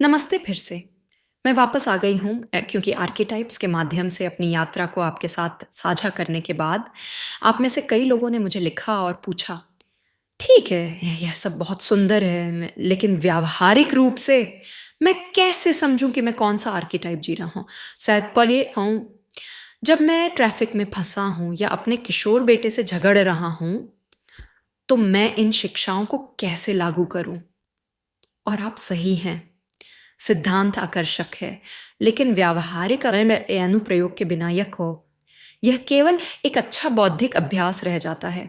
नमस्ते फिर से। मैं वापस आ गई हूँ क्योंकि आर्केटाइप्स के माध्यम से अपनी यात्रा को आपके साथ साझा करने के बाद आप में से कई लोगों ने मुझे लिखा और पूछा, ठीक है, यह सब बहुत सुंदर है, लेकिन व्यावहारिक रूप से मैं कैसे समझूं कि मैं कौन सा आर्केटाइप जी रहा हूँ? शायद पल ये हूँ, जब मैं ट्रैफिक में फंसा हूँ या अपने किशोर बेटे से झगड़ रहा हूँ, तो मैं इन शिक्षाओं को कैसे लागू करूं? और आप सही हैं। सिद्धांत आकर्षक है, लेकिन व्यावहारिक अनुप्रयोग के बिना यह केवल एक अच्छा बौद्धिक अभ्यास रह जाता है।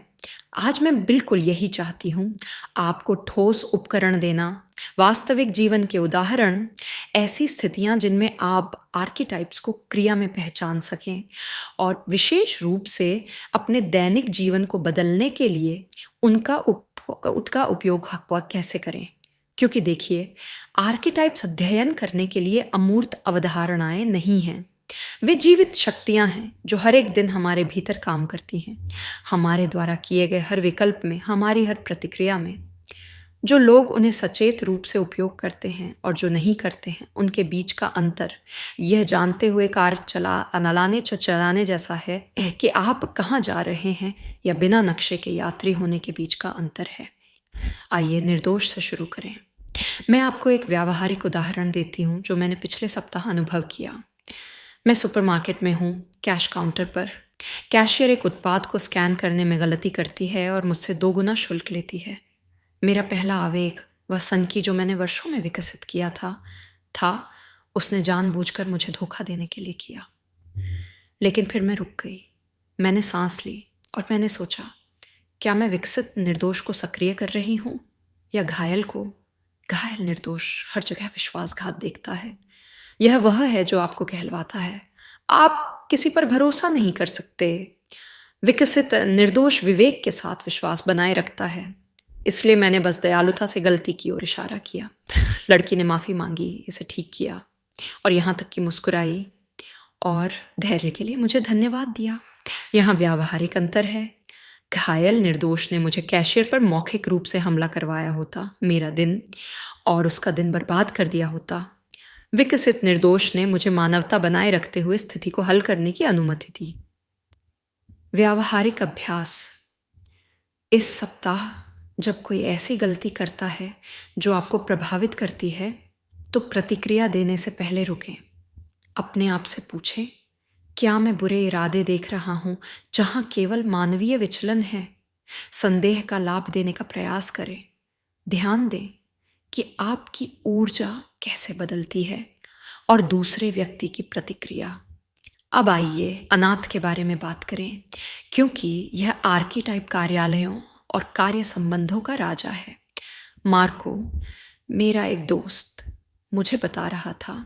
आज मैं बिल्कुल यही चाहती हूँ, आपको ठोस उपकरण देना, वास्तविक जीवन के उदाहरण, ऐसी स्थितियाँ जिनमें आप आर्किटाइप्स को क्रिया में पहचान सकें और विशेष रूप से अपने दैनिक जीवन को बदलने के लिए उनका उपयोग कैसे करें। क्योंकि देखिए, आर्किटाइप्स अध्ययन करने के लिए अमूर्त अवधारणाएं नहीं हैं। वे जीवित शक्तियां हैं जो हर एक दिन हमारे भीतर काम करती हैं, हमारे द्वारा किए गए हर विकल्प में, हमारी हर प्रतिक्रिया में। जो लोग उन्हें सचेत रूप से उपयोग करते हैं और जो नहीं करते हैं, उनके बीच का अंतर यह जानते हुए कार चलाने जैसा है कि आप कहाँ जा रहे हैं या बिना नक्शे के यात्री होने के बीच का अंतर है। आइए निर्दोष से शुरू करें। मैं आपको एक व्यावहारिक उदाहरण देती हूँ जो मैंने पिछले सप्ताह अनुभव किया। मैं सुपरमार्केट में हूँ, कैश काउंटर पर। कैशियर एक उत्पाद को स्कैन करने में गलती करती है और मुझसे 2 गुना शुल्क लेती है। मेरा पहला आवेग, वह सनकी जो मैंने वर्षों में विकसित किया था उसने जानबूझकर मुझे धोखा देने के लिए किया। लेकिन फिर मैं रुक गई, मैंने सांस ली और मैंने सोचा, क्या मैं विकसित निर्दोष को सक्रिय कर रही हूँ या घायल को? घायल निर्दोष हर जगह विश्वासघात देखता है। यह वह है जो आपको कहलवाता है, आप किसी पर भरोसा नहीं कर सकते। विकसित निर्दोष विवेक के साथ विश्वास बनाए रखता है। इसलिए मैंने बस दयालुता से गलती की ओर इशारा किया। लड़की ने माफ़ी मांगी, इसे ठीक किया और यहाँ तक कि मुस्कुराई और धैर्य के लिए मुझे धन्यवाद दिया। यहाँ व्यावहारिक अंतर है। घायल निर्दोष ने मुझे कैशियर पर मौखिक रूप से हमला करवाया होता, मेरा दिन और उसका दिन बर्बाद कर दिया होता। विकसित निर्दोष ने मुझे मानवता बनाए रखते हुए स्थिति को हल करने की अनुमति दी। व्यावहारिक अभ्यास। इस सप्ताह जब कोई ऐसी गलती करता है जो आपको प्रभावित करती है, तो प्रतिक्रिया देने से पहले रुकें। अपने आप से पूछें, क्या मैं बुरे इरादे देख रहा हूं जहां केवल मानवीय विचलन है? संदेह का लाभ देने का प्रयास करें। ध्यान दें कि आपकी ऊर्जा कैसे बदलती है और दूसरे व्यक्ति की प्रतिक्रिया। अब आइए अनाथ के बारे में बात करें, क्योंकि यह आर्कीटाइप कार्यालयों और कार्य संबंधों का राजा है। मार्को, मेरा एक दोस्त, मुझे बता रहा था,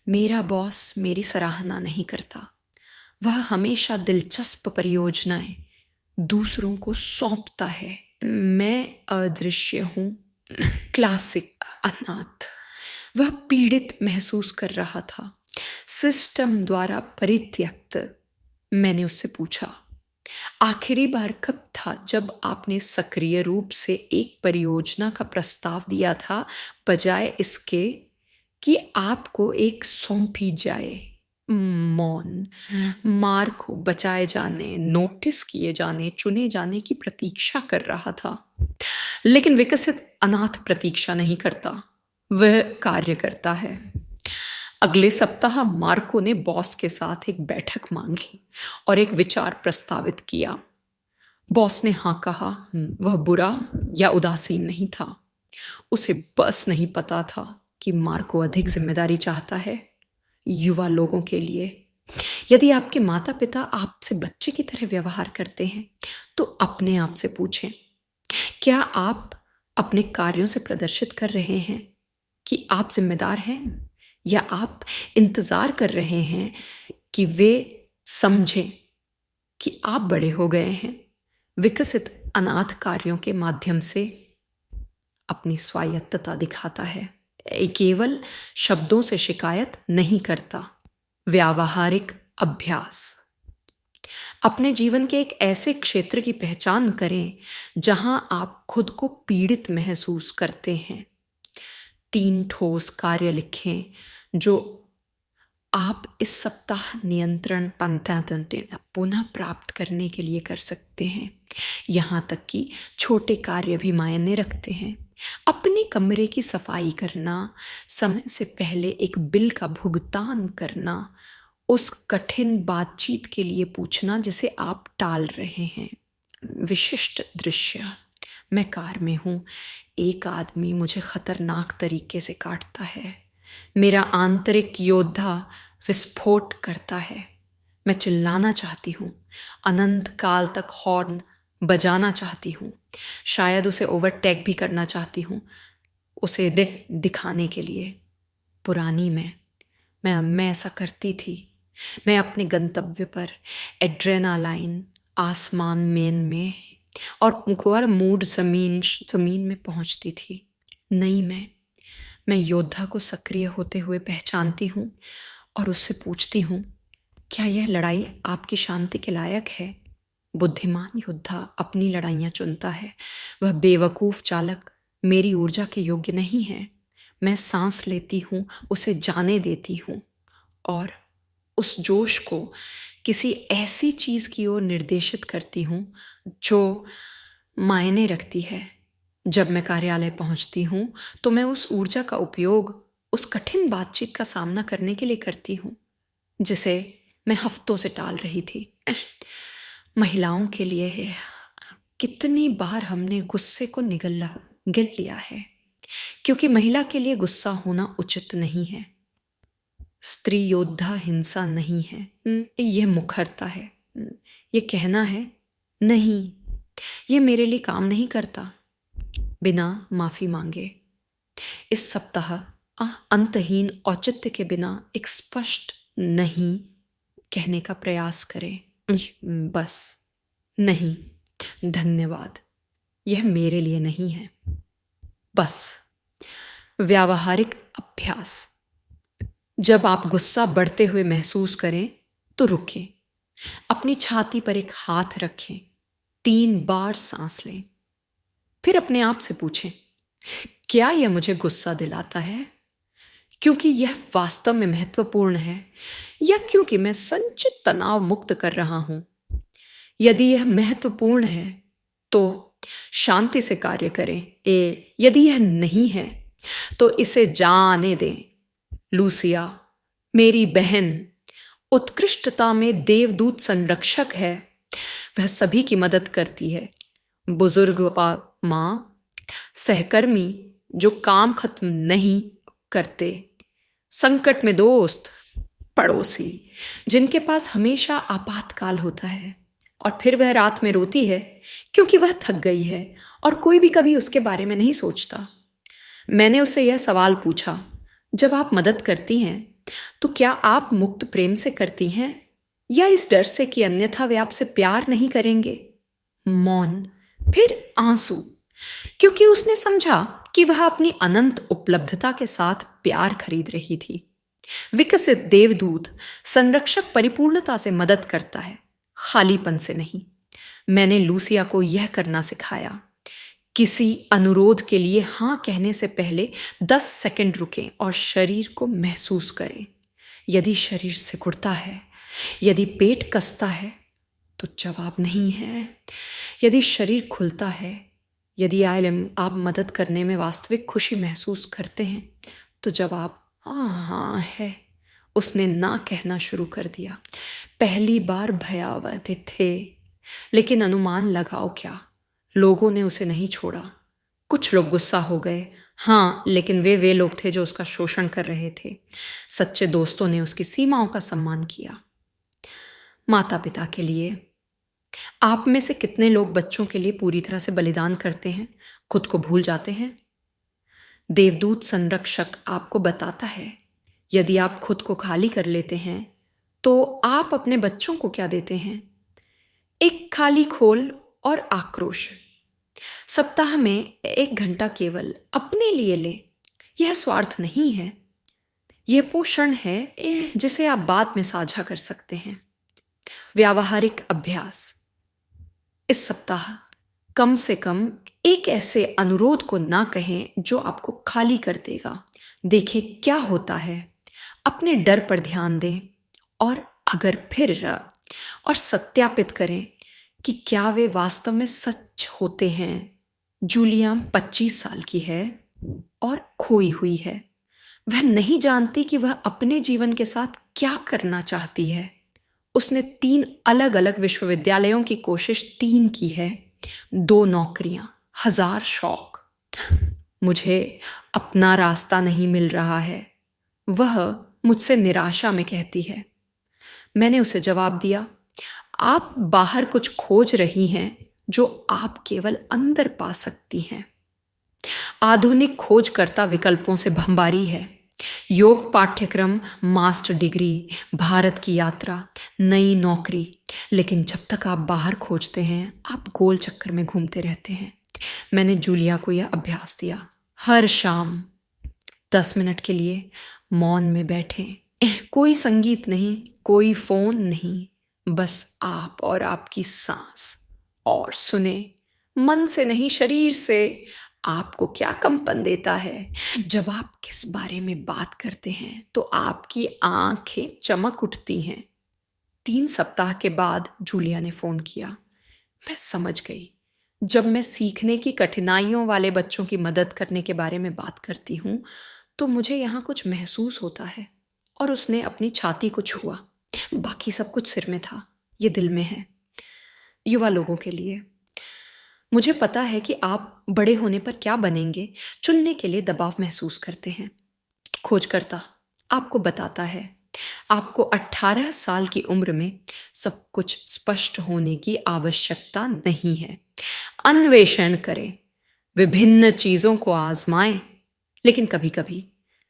मेरा बॉस मेरी सराहना नहीं करता। वह हमेशा दिलचस्प परियोजनाएं दूसरों को सौंपता है। मैं अदृश्य हूं। क्लासिक अनाथ। वह पीड़ित महसूस कर रहा था, सिस्टम द्वारा परित्यक्त। मैंने उससे पूछा, आखिरी बार कब था जब आपने सक्रिय रूप से एक परियोजना का प्रस्ताव दिया था, बजाय इसके कि आपको एक सौंपी जाए? मौन। मार्क को बचाए जाने, नोटिस किए जाने, चुने जाने की प्रतीक्षा कर रहा था। लेकिन विकसित अनाथ प्रतीक्षा नहीं करता, वह कार्य करता है। अगले सप्ताह मार्को ने बॉस के साथ एक बैठक मांगी और एक विचार प्रस्तावित किया। बॉस ने हाँ कहा। वह बुरा या उदासीन नहीं था, उसे बस नहीं पता था कि मार्को अधिक जिम्मेदारी चाहता है युवा लोगों के लिए। यदि आपके माता पिता आपसे बच्चे की तरह व्यवहार करते हैं, तो अपने आप से पूछें, क्या आप अपने कार्यों से प्रदर्शित कर रहे हैं कि आप जिम्मेदार हैं, या आप इंतजार कर रहे हैं कि वे समझें कि आप बड़े हो गए हैं? विकसित अनाथ कार्यों के माध्यम से अपनी स्वायत्तता दिखाता है, केवल शब्दों से शिकायत नहीं करता। व्यावहारिक अभ्यास। अपने जीवन के एक ऐसे क्षेत्र की पहचान करें जहां आप खुद को पीड़ित महसूस करते हैं। 3 ठोस कार्य लिखें जो आप इस सप्ताह नियंत्रण पंथातंत्र पुनः प्राप्त करने के लिए कर सकते हैं। यहाँ तक कि छोटे कार्य भी मायने रखते हैं। अपने कमरे की सफाई करना, समय से पहले एक बिल का भुगतान करना, उस कठिन बातचीत के लिए पूछना जिसे आप टाल रहे हैं। विशिष्ट दृश्य, मैं कार में हूँ, एक आदमी मुझे खतरनाक तरीके से काटता है। मेरा आंतरिक योद्धा विस्फोट करता है। मैं चिल्लाना चाहती हूँ, अनंत काल तक हॉर्न बजाना चाहती हूँ, शायद उसे ओवरटेक भी करना चाहती हूँ, उसे दिखाने के लिए। पुरानी मैं ऐसा करती थी। मैं अपने गंतव्य पर एड्रेनालाइन आसमान में और मूड जमीन में पहुंचती थी। नहीं, मैं योद्धा को सक्रिय होते हुए पहचानती हूँ और उससे पूछती हूँ, क्या यह लड़ाई आपकी शांति के लायक है? बुद्धिमान योद्धा अपनी लड़ाइयाँ चुनता है। वह बेवकूफ़ चालक मेरी ऊर्जा के योग्य नहीं है। मैं सांस लेती हूँ, उसे जाने देती हूँ और उस जोश को किसी ऐसी चीज़ की ओर निर्देशित करती हूँ जो मायने रखती है। जब मैं कार्यालय पहुँचती हूँ तो मैं उस ऊर्जा का उपयोग उस कठिन बातचीत का सामना करने के लिए करती हूँ जिसे मैं हफ्तों से टाल रही थी। महिलाओं के लिए है, कितनी बार हमने गुस्से को गिन लिया है, क्योंकि महिला के लिए गुस्सा होना उचित नहीं है। स्त्री योद्धा हिंसा नहीं है, यह मुखरता है। यह कहना है, नहीं, यह मेरे लिए काम नहीं करता, बिना माफी मांगे। इस सप्ताह अंतहीन औचित्य के बिना एक स्पष्ट नहीं कहने का प्रयास करें। बस नहीं, धन्यवाद, यह मेरे लिए नहीं है। बस। व्यावहारिक अभ्यास, जब आप गुस्सा बढ़ते हुए महसूस करें तो रुकें, अपनी छाती पर एक हाथ रखें, 3 बार सांस लें, फिर अपने आप से पूछें, क्या यह मुझे गुस्सा दिलाता है क्योंकि यह वास्तव में महत्वपूर्ण है या क्योंकि मैं संचित तनाव मुक्त कर रहा हूं? यदि यह महत्वपूर्ण है तो शांति से कार्य करें। यदि यह नहीं है तो इसे जाने दें। लूसिया, मेरी बहन, उत्कृष्टता में देवदूत संरक्षक है। वह सभी की मदद करती है। बुजुर्ग माँ, सहकर्मी जो काम खत्म नहीं करते, संकट में दोस्त, पड़ोसी जिनके पास हमेशा आपातकाल होता है और फिर वह रात में रोती है क्योंकि वह थक गई है और कोई भी कभी उसके बारे में नहीं सोचता। मैंने उससे यह सवाल पूछा, जब आप मदद करती हैं तो क्या आप मुक्त प्रेम से करती हैं या इस डर से कि अन्यथा वे आपसे प्यार नहीं करेंगे? मौन, फिर आंसू, क्योंकि उसने समझा कि वह अपनी अनंत उपलब्धता के साथ प्यार खरीद रही थी। विकसित देवदूत संरक्षक परिपूर्णता से मदद करता है, खालीपन से नहीं। मैंने लूसिया को यह करना सिखाया, किसी अनुरोध के लिए हाँ कहने से पहले 10 सेकंड रुकें और शरीर को महसूस करें। यदि शरीर सिकुड़ता है, यदि पेट कसता है तो जवाब नहीं है। यदि शरीर खुलता है, यदि आप मदद करने में वास्तविक खुशी महसूस करते हैं तो जवाब हाँ है। उसने ना कहना शुरू कर दिया। पहली बार भयावह थे, लेकिन अनुमान लगाओ क्या, लोगों ने उसे नहीं छोड़ा। कुछ लोग गुस्सा हो गए, हाँ, लेकिन वे लोग थे जो उसका शोषण कर रहे थे। सच्चे दोस्तों ने उसकी सीमाओं का सम्मान किया। माता पिता के लिए, आप में से कितने लोग बच्चों के लिए पूरी तरह से बलिदान करते हैं, खुद को भूल जाते हैं? देवदूत संरक्षक आपको बताता है, यदि आप खुद को खाली कर लेते हैं तो आप अपने बच्चों को क्या देते हैं? एक खाली खोल और आक्रोश। सप्ताह में 1 घंटा केवल अपने लिए लें। यह स्वार्थ नहीं है, यह पोषण है जिसे आप बाद में साझा कर सकते हैं। व्यावहारिक अभ्यास, इस सप्ताह कम से कम एक ऐसे अनुरोध को ना कहें जो आपको खाली कर देगा। देखें क्या होता है, अपने डर पर ध्यान दें और अगर फिर और सत्यापित करें कि क्या वे वास्तव में सच होते हैं। जूलिया 25 साल की है और खोई हुई है। वह नहीं जानती कि वह अपने जीवन के साथ क्या करना चाहती है। उसने 3 अलग अलग विश्वविद्यालयों की कोशिश 3 की है, 2 नौकरियां, 1000 शौक। मुझे अपना रास्ता नहीं मिल रहा है, वह मुझसे निराशा में कहती है। मैंने उसे जवाब दिया, आप बाहर कुछ खोज रही हैं जो आप केवल अंदर पा सकती हैं। आधुनिक खोजकर्ता विकल्पों से भंबारी है। योग पाठ्यक्रम, मास्टर डिग्री, भारत की यात्रा, नई नौकरी। लेकिन जब तक आप बाहर खोजते हैं, आप गोल चक्कर में घूमते रहते हैं। मैंने जूलिया को यह अभ्यास दिया, हर शाम 10 मिनट के लिए मौन में बैठें। कोई संगीत नहीं, कोई फोन नहीं, बस आप और आपकी सांस। और सुने, मन से नहीं, शरीर से। आपको क्या कंपन देता है? जब आप किस बारे में बात करते हैं तो आपकी आंखें चमक उठती हैं। 3 सप्ताह के बाद जूलिया ने फोन किया। मैं समझ गई, जब मैं सीखने की कठिनाइयों वाले बच्चों की मदद करने के बारे में बात करती हूं तो मुझे यहाँ कुछ महसूस होता है। और उसने अपनी छाती को छुआ। बाकी सब कुछ सिर में था, ये दिल में है। युवा लोगों के लिए, मुझे पता है कि आप बड़े होने पर क्या बनेंगे चुनने के लिए दबाव महसूस करते हैं। खोजकर्ता आपको बताता है, आपको 18 साल की उम्र में सब कुछ स्पष्ट होने की आवश्यकता नहीं है। अन्वेषण करें, विभिन्न चीजों को आजमाएं, लेकिन कभी कभी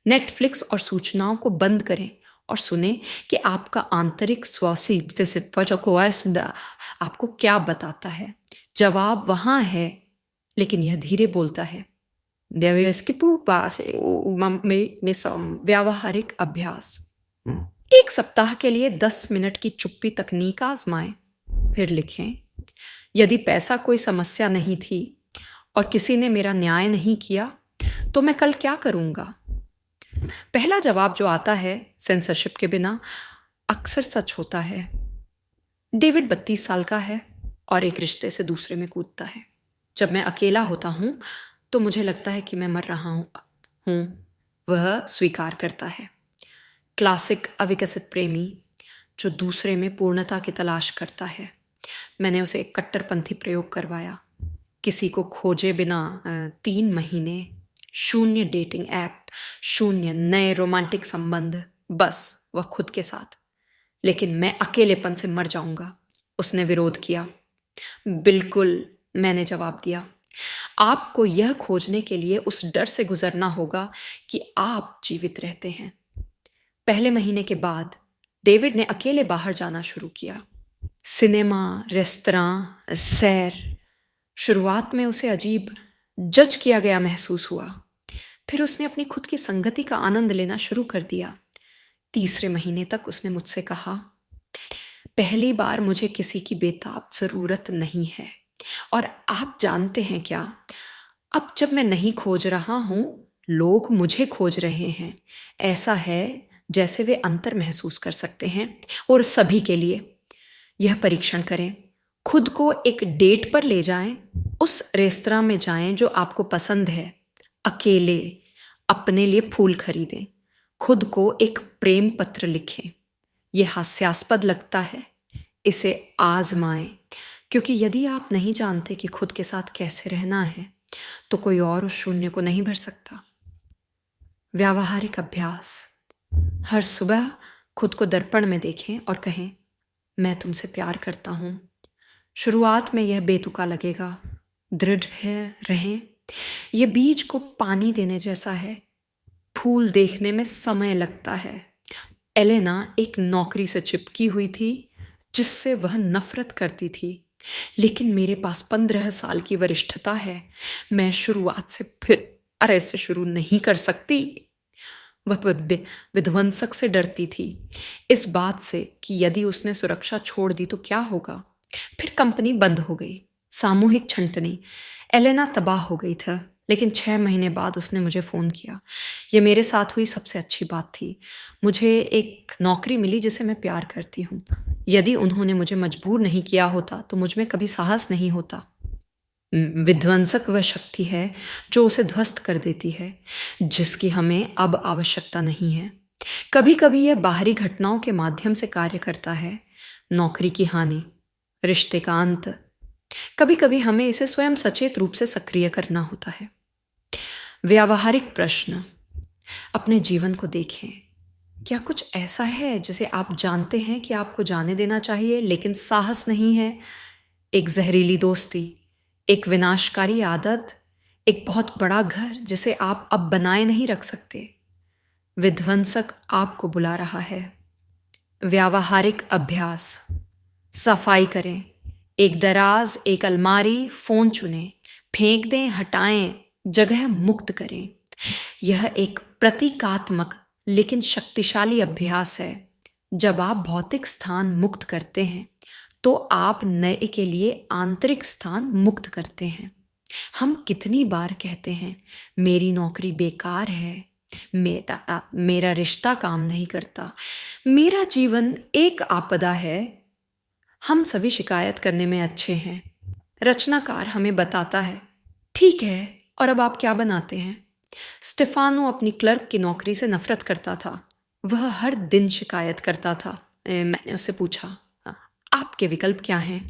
नेटफ्लिक्स और सूचनाओं को बंद करें और सुने कि आपका आंतरिक स्वासी आपको क्या बताता है। जवाब वहां है, लेकिन यह धीरे बोलता है। व्यावहारिक अभ्यास, 1 सप्ताह के लिए 10 मिनट की चुप्पी तकनीक आजमाएं। फिर लिखें, यदि पैसा कोई समस्या नहीं थी और किसी ने मेरा न्याय नहीं किया तो मैं कल क्या करूंगा। पहला जवाब जो आता है सेंसरशिप के बिना, अक्सर सच होता है। डेविड 32 साल का है और एक रिश्ते से दूसरे में कूदता है। जब मैं अकेला होता हूं तो मुझे लगता है कि मैं मर रहा हूं। वह स्वीकार करता है। क्लासिक अविकसित प्रेमी जो दूसरे में पूर्णता की तलाश करता है। मैंने उसे एक कट्टरपंथी प्रयोग करवाया। किसी को खोजे बिना 3 महीने, 0 डेटिंग ऐप, 0 नए रोमांटिक संबंध, बस वह खुद के साथ। लेकिन मैं अकेलेपन से मर जाऊंगा। उसने विरोध किया। बिल्कुल, मैंने जवाब दिया। आपको यह खोजने के लिए उस डर से गुजरना होगा कि आप जीवित रहते हैं। पहले महीने के बाद डेविड ने अकेले बाहर जाना शुरू किया। सिनेमा, रेस्तरां, सैर। शुरुआत में उसे अजीब, जज किया गया महसूस हुआ। फिर उसने अपनी खुद की संगति का आनंद लेना शुरू कर दिया। 3 महीने तक उसने मुझसे कहा, पहली बार मुझे किसी की बेताब जरूरत नहीं है। और आप जानते हैं क्या, अब जब मैं नहीं खोज रहा हूं, लोग मुझे खोज रहे हैं। ऐसा है जैसे वे अंतर महसूस कर सकते हैं। और सभी के लिए यह परीक्षण करें। खुद को एक डेट पर ले जाएं, उस रेस्तरां में जाएं जो आपको पसंद है। अकेले अपने लिए फूल खरीदें। खुद को एक प्रेम पत्र लिखें। यह हास्यास्पद लगता है, इसे आजमाएं, क्योंकि यदि आप नहीं जानते कि खुद के साथ कैसे रहना है तो कोई और उस शून्य को नहीं भर सकता। व्यावहारिक अभ्यास, हर सुबह खुद को दर्पण में देखें और कहें, मैं तुमसे प्यार करता हूं। शुरुआत में यह बेतुका लगेगा। दृढ़ है रहें। यह बीज को पानी देने जैसा है। फूल देखने में समय लगता है। एलेना एक नौकरी से चिपकी हुई थी जिससे वह नफरत करती थी, लेकिन मेरे पास 15 साल की वरिष्ठता है। मैं शुरुआत से फिर ऐसे शुरू नहीं कर सकती। वह विध्वंसक से डरती थी, इस बात से कि यदि उसने सुरक्षा छोड़ दी तो क्या होगा। फिर कंपनी बंद हो गई। सामूहिक छंटनी। एलेना तबाह हो गई था, लेकिन 6 महीने बाद उसने मुझे फ़ोन किया। ये मेरे साथ हुई सबसे अच्छी बात थी। मुझे एक नौकरी मिली जिसे मैं प्यार करती हूँ। यदि उन्होंने मुझे मजबूर नहीं किया होता तो मुझ में कभी साहस नहीं होता। विध्वंसक वह शक्ति है जो उसे ध्वस्त कर देती है, जिसकी हमें अब आवश्यकता नहीं है। कभी कभी यह बाहरी घटनाओं के माध्यम से कार्य करता है, नौकरी की हानि, रिश्ते का अंत। कभी कभी हमें इसे स्वयं सचेत रूप से सक्रिय करना होता है। व्यावहारिक प्रश्न। अपने जीवन को देखें। क्या कुछ ऐसा है जिसे आप जानते हैं कि आपको जाने देना चाहिए लेकिन साहस नहीं है? एक जहरीली दोस्ती, एक विनाशकारी आदत, एक बहुत बड़ा घर जिसे आप अब बनाए नहीं रख सकते। विध्वंसक आपको बुला रहा है। व्यावहारिक अभ्यास। सफाई करें। एक दराज, एक अलमारी, फोन चुनें, फेंक दें, हटाएं, जगह मुक्त करें। यह एक प्रतीकात्मक लेकिन शक्तिशाली अभ्यास है। जब आप भौतिक स्थान मुक्त करते हैं तो आप नए के लिए आंतरिक स्थान मुक्त करते हैं। हम कितनी बार कहते हैं, मेरी नौकरी बेकार है, मेरा रिश्ता काम नहीं करता, मेरा जीवन एक आपदा है। हम सभी शिकायत करने में अच्छे हैं। रचनाकार हमें बताता है, ठीक है, और अब आप क्या बनाते हैं? स्टेफानो अपनी क्लर्क की नौकरी से नफरत करता था। वह हर दिन शिकायत करता था। मैंने उससे पूछा, आपके विकल्प क्या हैं?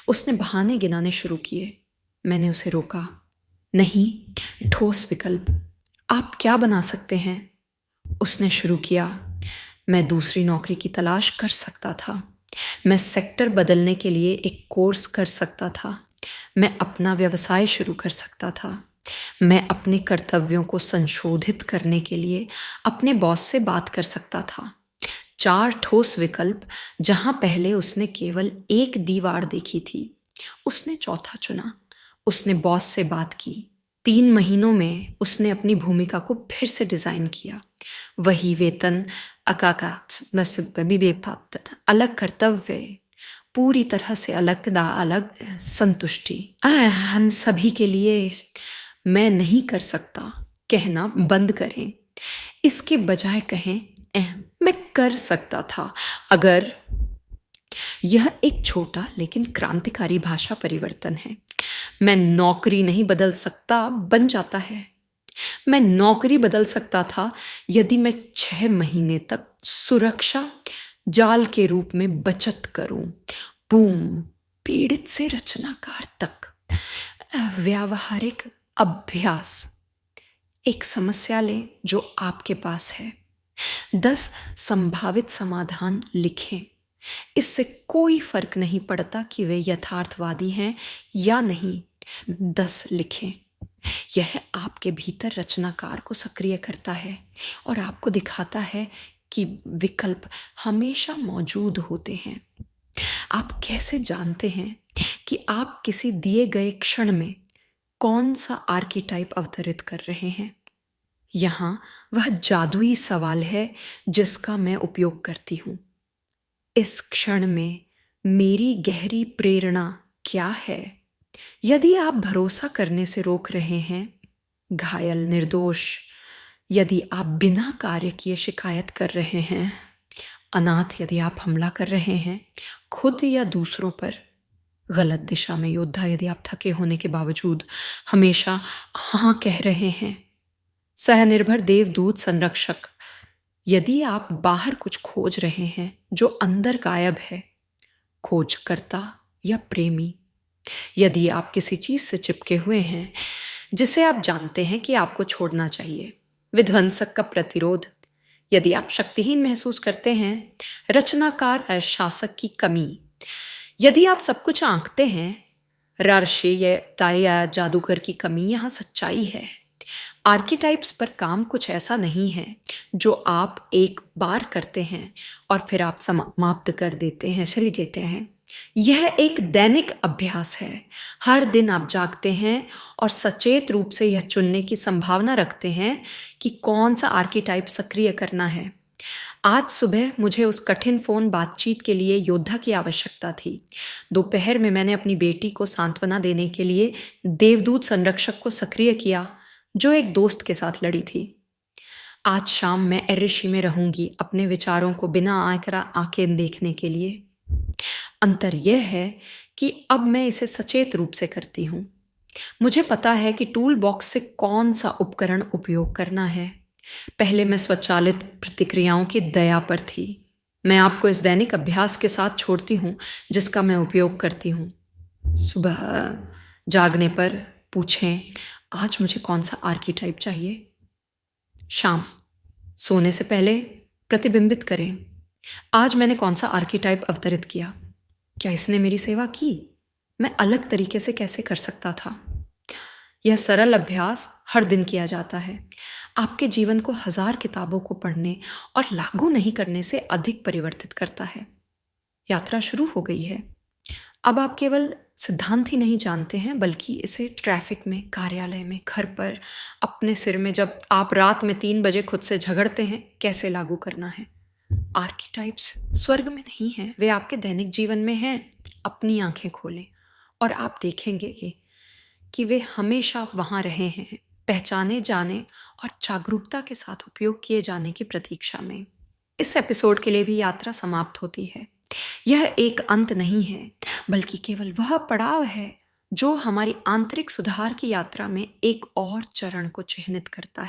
उसने बहाने गिनाने शुरू किए। मैंने उसे रोका। नहीं, ठोस विकल्प। आप क्या बना सकते हैं? उसने शुरू किया। मैं दूसरी नौकरी की तलाश कर सकता था। मैं सेक्टर बदलने के लिए एक कोर्स कर सकता था। मैं अपना व्यवसाय शुरू कर सकता था। मैं अपने कर्तव्यों को संशोधित करने के लिए अपने बॉस से बात कर सकता था। 4 ठोस विकल्प, जहां पहले उसने केवल एक दीवार देखी थी। उसने चौथा चुना। उसने बॉस से बात की। 3 महीनों में उसने अपनी भूमिका को फिर से डिजाइन किया। वही वेतन, अलग कर्तव्य, पूरी तरह से अलग संतुष्टि। हम सभी के लिए मैं नहीं कर सकता कहना बंद करें। इसके बजाय कहें, मैं कर सकता था अगर। यह एक छोटा लेकिन क्रांतिकारी भाषा परिवर्तन है। मैं नौकरी नहीं बदल सकता बन जाता है। मैं नौकरी बदल सकता था यदि मैं 6 महीने तक सुरक्षा जाल के रूप में बचत करूं। बूम, पीड़ित से रचनाकार तक। व्यावहारिक अभ्यास। एक समस्या लें जो आपके पास है। 10 संभावित समाधान लिखें। इससे कोई फर्क नहीं पड़ता कि वे यथार्थवादी हैं या नहीं। 10 लिखें। यह आपके भीतर रचनाकार को सक्रिय करता है और आपको दिखाता है कि विकल्प हमेशा मौजूद होते हैं। आप कैसे जानते हैं कि आप किसी दिए गए क्षण में कौन सा आर्कीटाइप अवतरित कर रहे हैं? यहाँ वह जादुई सवाल है जिसका मैं उपयोग करती हूँ। इस क्षण में मेरी गहरी प्रेरणा क्या है? यदि आप भरोसा करने से रोक रहे हैं, घायल निर्दोष, यदि आप बिना कार्य किए शिकायत कर रहे हैं, अनाथ यदि आप हमला कर रहे हैं खुद या दूसरों पर, गलत दिशा में योद्धा यदि आप थके होने के बावजूद हमेशा हाँ कह रहे हैं, सहनिर्भर देवदूत संरक्षक, यदि आप बाहर कुछ खोज रहे हैं जो अंदर गायब है, खोजकर्ता या प्रेमी, यदि आप किसी चीज से चिपके हुए हैं जिसे आप जानते हैं कि आपको छोड़ना चाहिए, विध्वंसक का प्रतिरोध, यदि आप शक्तिहीन महसूस करते हैं, रचनाकार शासक की कमी, यदि आप सब कुछ आंकते हैं, रार्शे या जादूगर की कमी, यहाँ सच्चाई है। आर्कीटाइप्स पर काम कुछ ऐसा नहीं है जो आप एक बार करते हैं और फिर आप समाप्त कर देते हैं, चली देते हैं। यह एक दैनिक अभ्यास है। हर दिन आप जागते हैं और सचेत रूप से यह चुनने की संभावना रखते हैं कि कौन सा आर्कीटाइप सक्रिय करना है। आज सुबह मुझे उस कठिन फ़ोन बातचीत के लिए योद्धा की आवश्यकता थी। दोपहर में मैंने अपनी बेटी को सांत्वना देने के लिए देवदूत संरक्षक को सक्रिय किया, जो एक दोस्त के साथ लड़ी थी। आज शाम मैं एरिशी में रहूंगी, अपने विचारों को बिना आंखें देखने के लिए। अंतर यह है कि अब मैं इसे सचेत रूप से करती हूँ। मुझे पता है कि टूल बॉक्स से कौन सा उपकरण उपयोग करना है। पहले मैं स्वचालित प्रतिक्रियाओं की दया पर थी। मैं आपको इस दैनिक अभ्यास के साथ छोड़ती हूँ जिसका मैं उपयोग करती हूँ। सुबह जागने पर पूछें, आज मुझे कौन सा आर्कीटाइप चाहिए। शाम सोने से पहले प्रतिबिंबित करें, आज मैंने कौन सा आर्कीटाइप अवतरित किया। क्या इसने मेरी सेवा की? मैं अलग तरीके से कैसे कर सकता था? यह सरल अभ्यास हर दिन किया जाता है। आपके जीवन को 1000 किताबों को पढ़ने और लागू नहीं करने से अधिक परिवर्तित करता है। यात्रा शुरू हो गई है। अब आप केवल सिद्धांत ही नहीं जानते हैं, बल्कि इसे ट्रैफिक में, कार्यालय में, घर पर, अपने सिर में जब आप रात में 3 बजे खुद से झगड़ते हैं, कैसे लागू करना है। आर्कीटाइप्स स्वर्ग में नहीं हैं, वे आपके दैनिक जीवन में हैं। अपनी आंखें खोलें और आप देखेंगे कि वे हमेशा वहाँ रहे हैं, पहचाने जाने और जागरूकता के साथ उपयोग किए जाने की प्रतीक्षा में। इस एपिसोड के लिए भी यात्रा समाप्त होती है। यह एक अंत नहीं है, बल्कि केवल वह पड़ाव है जो हमारी आंतरिक सुधार की यात्रा में एक और चरण को चिह्नित करता है।